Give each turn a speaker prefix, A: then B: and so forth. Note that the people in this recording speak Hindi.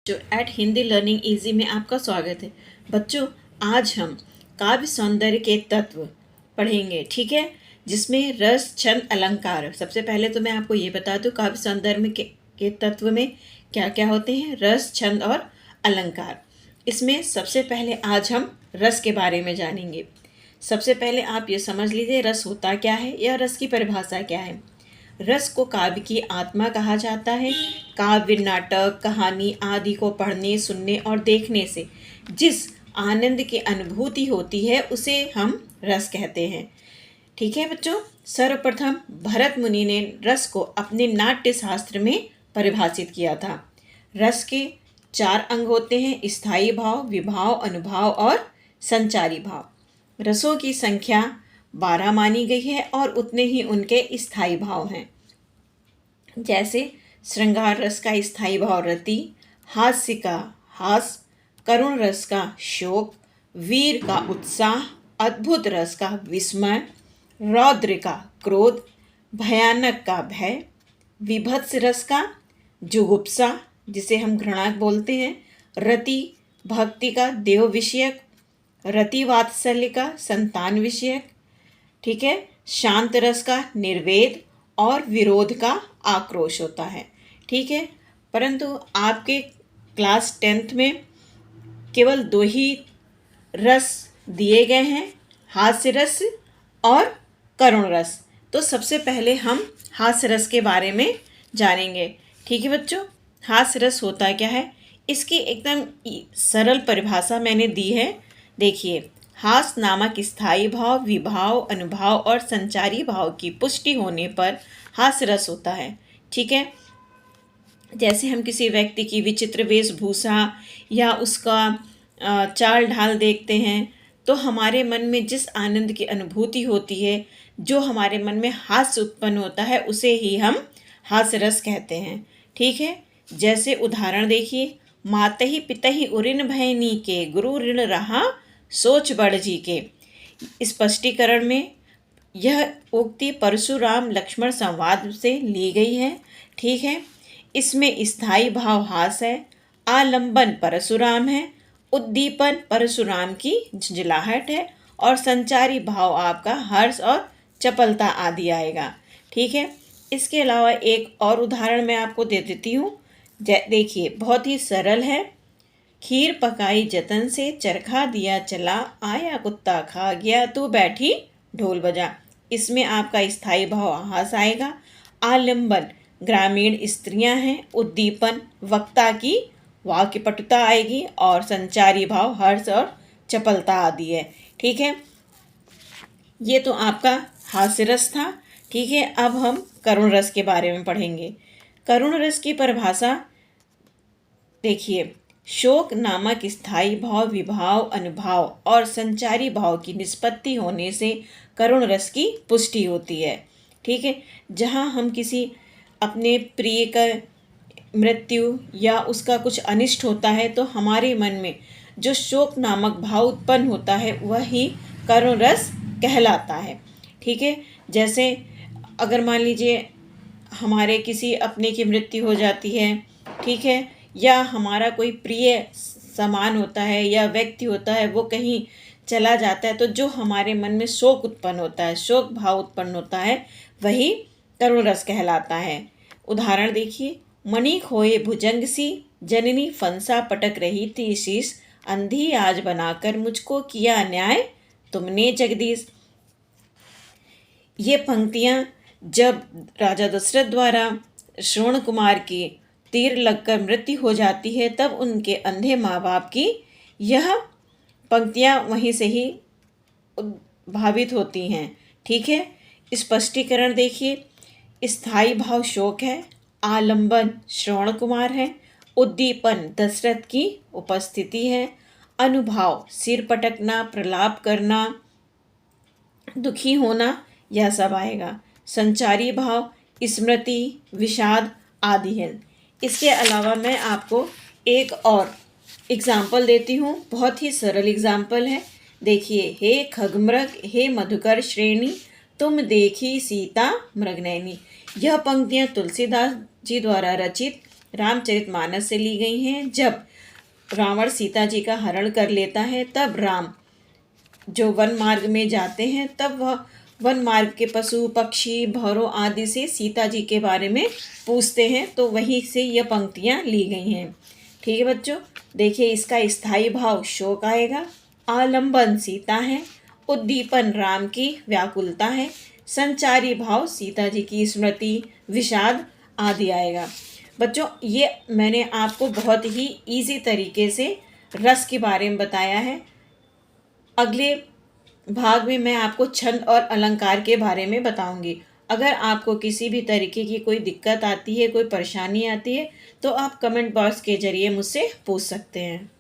A: जो एट हिंदी लर्निंग इजी में आपका स्वागत है। बच्चों, आज हम काव्य सौंदर्य के तत्व पढ़ेंगे, ठीक है, जिसमें रस, छंद, अलंकार। सबसे पहले तो मैं आपको ये बता दूं काव्य सौंदर्य में के तत्व में क्या क्या होते हैं, रस, छंद और अलंकार। इसमें सबसे पहले आज हम रस के बारे में जानेंगे। सबसे पहले आप ये समझ लीजिए रस होता क्या है या रस की परिभाषा क्या है। रस को काव्य की आत्मा कहा जाता है। काव्य, नाटक, कहानी आदि को पढ़ने, सुनने और देखने से जिस आनंद की अनुभूति होती है उसे हम रस कहते हैं। ठीक है बच्चों, सर्वप्रथम भरत मुनि ने रस को अपने नाट्य शास्त्र में परिभाषित किया था। रस के 4 अंग होते हैं: स्थायी भाव, विभाव, अनुभाव और संचारी भाव। रसों की संख्या 12 मानी गई है और उतने ही उनके स्थायी भाव हैं। जैसे श्रृंगार रस का स्थायी भाव रति, हास्य का हास, करुण रस का शोक, वीर का उत्साह, अद्भुत रस का विस्मय, रौद्र का क्रोध, भयानक का भय, विभत्स रस का जुगुप्सा जिसे हम घृणा बोलते हैं, रति भक्ति का देव विषयक, रति वात्सल्य का संतान विषयक, ठीक है, शांत रस का निर्वेद और विरोध का आक्रोश होता है। ठीक है, परंतु आपके क्लास 10th में केवल 2 ही रस दिए गए हैं, हास्य रस और करुण रस। तो सबसे पहले हम हास्य रस के बारे में जानेंगे। ठीक है बच्चों, हास्य रस होता क्या है, इसकी एकदम सरल परिभाषा मैंने दी है। देखिए, हास नामक स्थायी भाव, विभाव, अनुभाव और संचारी भाव की पुष्टि होने पर हास्य रस होता है। ठीक है, जैसे हम किसी व्यक्ति की विचित्र वेशभूषा या उसका चाल ढाल देखते हैं तो हमारे मन में जिस आनंद की अनुभूति होती है, जो हमारे मन में हास्य उत्पन्न होता है, उसे ही हम हास्य रस कहते हैं। ठीक है, जैसे उदाहरण देखिए, मातहि पितहि उरिन भयनी के, गुरु ऋण रहा सोच बढ़ जी के। स्पष्टीकरण में यह उक्ति परशुराम लक्ष्मण संवाद से ली गई है। ठीक है, इसमें स्थायी भाव हास है, आलंबन परशुराम है, उद्दीपन परशुराम की झुंझलाहट है और संचारी भाव आपका हर्ष और चपलता आदि आएगा। ठीक है, इसके अलावा एक और उदाहरण मैं आपको दे देती हूँ। देखिए, बहुत ही सरल है। खीर पकाई जतन से, चरखा दिया चला, आया कुत्ता खा गया, तू बैठी ढोल बजा। इसमें आपका स्थायी भाव हास आएगा, आलिंबन ग्रामीण स्त्रियां हैं, उद्दीपन वक्ता की वाक्यपटुता आएगी और संचारी भाव हर्ष और चपलता आदि है। ठीक है, ये तो आपका हास्य रस था। ठीक है, अब हम करुण रस के बारे में पढ़ेंगे। करुण रस की परिभाषा देखिए, शोक नामक स्थायी भाव, विभाव, अनुभाव और संचारी भाव की निष्पत्ति होने से करुण रस की पुष्टि होती है। ठीक है, जहाँ हम किसी अपने प्रिय का मृत्यु या उसका कुछ अनिष्ट होता है तो हमारे मन में जो शोक नामक भाव उत्पन्न होता है वही करुण रस कहलाता है। ठीक है, जैसे अगर मान लीजिए हमारे किसी अपने की मृत्यु हो जाती है, ठीक है, या हमारा कोई प्रिय सामान होता है या व्यक्ति होता है वो कहीं चला जाता है, तो जो हमारे मन में शोक उत्पन्न होता है, शोक भाव उत्पन्न होता है, वही करुण रस कहलाता है। उदाहरण देखिए, मणि खोए भुजंग सी, जननी फंसा पटक रही थी शीश, अंधी आज बनाकर मुझको किया न्याय तुमने जगदीश। ये पंक्तियाँ जब राजा दशरथ द्वारा श्रवण कुमार की तीर लगकर मृत्यु हो जाती है तब उनके अंधे माँ बाप की यह पंक्तियाँ वहीं से ही उद्भावित होती हैं। ठीक है, स्पष्टीकरण देखिए, स्थायी भाव शोक है, आलंबन श्रवण कुमार है, उद्दीपन दशरथ की उपस्थिति है, अनुभाव सिर पटकना, प्रलाप करना, दुखी होना, यह सब आएगा, संचारी भाव स्मृति, विषाद आदि है। इसके अलावा मैं आपको एक और एग्जाम्पल देती हूँ, बहुत ही सरल एग्जाम्पल है। देखिए, हे खगमृग, हे मधुकर श्रेणी, तुम देखी सीता मृगनयनी। यह पंक्तियाँ तुलसीदास जी द्वारा रचित रामचरितमानस से ली गई हैं। जब रावण सीता जी का हरण कर लेता है तब राम जो वन मार्ग में जाते हैं तब वह वन मार्ग के पशु पक्षी भौरों आदि से सीता जी के बारे में पूछते हैं, तो वहीं से यह पंक्तियाँ ली गई हैं। ठीक है बच्चों, देखिए इसका स्थायी भाव शोक आएगा, आलंबन सीता है, उद्दीपन राम की व्याकुलता है, संचारी भाव सीता जी की स्मृति विषाद आदि आएगा। बच्चों ये मैंने आपको बहुत ही इजी तरीके से रस के बारे में बताया है। अगले भाग में मैं आपको छंद और अलंकार के बारे में बताऊंगी। अगर आपको किसी भी तरीके की कोई दिक्कत आती है, कोई परेशानी आती है, तो आप कमेंट बॉक्स के जरिए मुझसे पूछ सकते हैं।